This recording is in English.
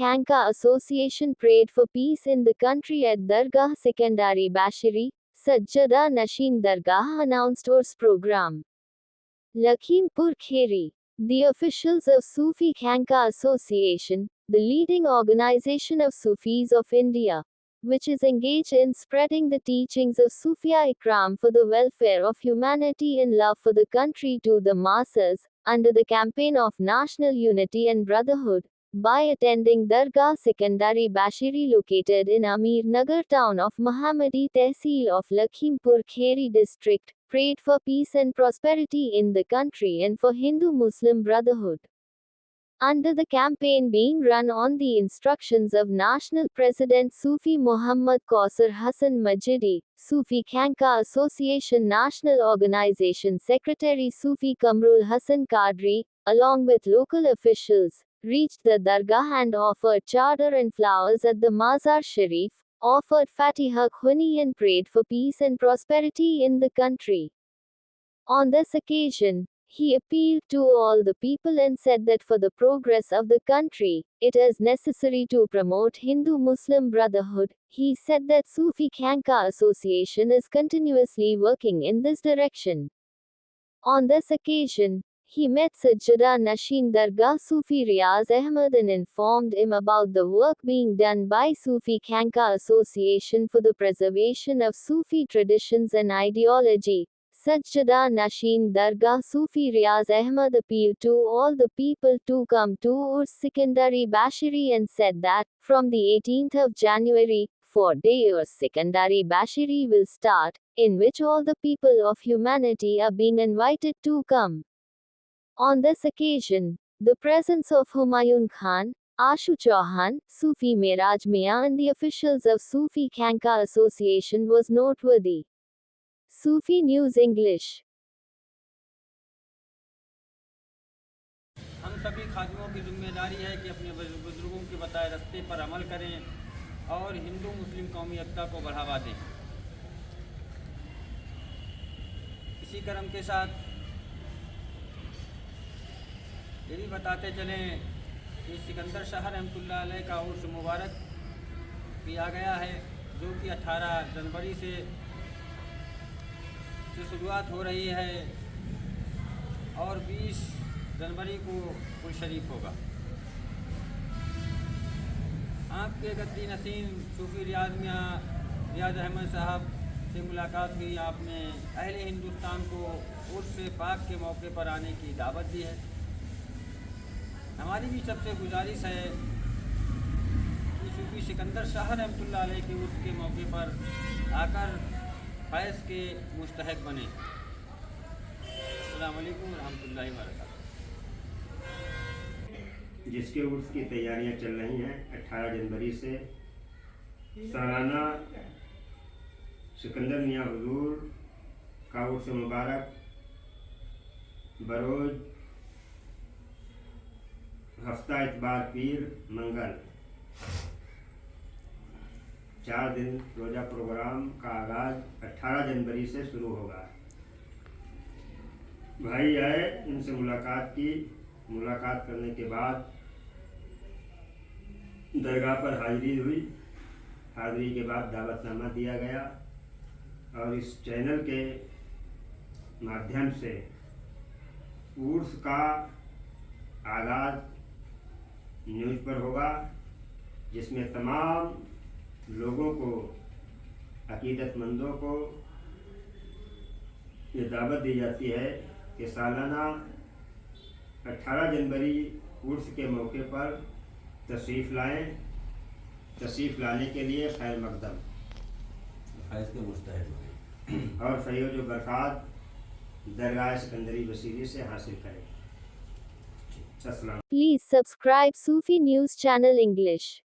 Khanka Association prayed for peace in the country at Dargah Sikandari Bashiri, Sajjada Nashin Dargah announced Urs program. Lakhimpur Kheri. The officials of Sufi Khanka Association, the leading organization of Sufis of India, which is engaged in spreading the teachings of Sufia Ikram for the welfare of humanity and love for the country to the masses, under the campaign of national unity and brotherhood, by attending Dargah Sikandari Bashiri located in Amir Nagar town of Mohammadi Tehsil of Lakhimpur Kheri district, prayed for peace and prosperity in the country and for Hindu-Muslim brotherhood. Under the campaign being run on the instructions of National President Sufi Muhammad Kausar Hassan Majidi, Sufi Khanka Association National Organization Secretary Sufi Kamrul Hassan Qadri, along with local officials, reached the Dargah and offered chadar and flowers at the Mazar Sharif, offered Fatiha Khuni and prayed for peace and prosperity in the country. On this occasion, he appealed to all the people and said that for the progress of the country, it is necessary to promote Hindu-Muslim brotherhood. He said that Sufi Khanka Association is continuously working in this direction. On this occasion, he met Sajjada Nashin Dargah Sufi Riaz Ahmad and informed him about the work being done by Sufi Khanka Association for the preservation of Sufi traditions and ideology. Sajjada Nashin Dargah Sufi Riaz Ahmad appealed to all the people to come to Urs Sikandari Bashiri and said that, from the 18th of January, 4-day Urs Sikandari Bashiri will start, in which all the people of humanity are being invited to come. On this occasion, the presence of Humayun Khan, Ashu Chauhan, Sufi Miraj Mian and the officials of Sufi Khanka Association was noteworthy. Sufi News English. हम सभी खादिमों की जिम्मेदारी है कि अपने बुजुर्गों के बताए रास्ते पर अमल करें और हिंदू मुस्लिम कौमी एकता को बढ़ावा दें। इसी क्रम के साथ ये भी बताते चलें कि सिकंदर शाह रहमतुल्लाह अलैह का उर्स मुबारक किया गया है, जो कि 18 जनवरी से शुरुआत हो रही है और 20 जनवरी को उर्स शरीफ होगा। आपके गद्दी नसीम सूफी रियाज अहमद साहब से मुलाकात हुई। आपने अहले हिंदुस्तान को उर्स पाक के मौके पर आने की दावत दी है। हमारी भी सबसे गुजारिश है कि सूफी सिकंदर शाह रहमतुल्लाह अलैह के उर्स के मौके पर आकर फैज़ के मुस्तहक बने। अस्सलाम वालेकुम रहमतुल्लाहि व बरकातहू। जिसके उर्स की तैयारियां चल रही हैं 18 जनवरी से सालाना सिकंदर मियाँ हुजूर का उर्स मुबारक बरोज हफ्ता इतबार पीर मंगल 4 दिन रोज़ा प्रोग्राम का आगाज़ 18 जनवरी से शुरू होगा। भाई आए, इनसे मुलाकात करने के बाद दरगाह पर हाजिरी हुई। हाजिरी के बाद दावतनामा दिया गया और इस चैनल के माध्यम से उर्स का आगाज़ न्यूज़ पर होगा, जिसमें तमाम लोगों को, अकीदतमंदों को ये दावत दी जाती है कि सालाना 18 जनवरी उर्स के मौके पर तशरीफ़ लाएं। तशरीफ़ लाने के लिए खैर मकदम फैज़ के मुस्तहक और फैज़ व बरक़ात दरगाह सिकंदरी बशीरी से हासिल करें। Please subscribe Sufi News Channel English.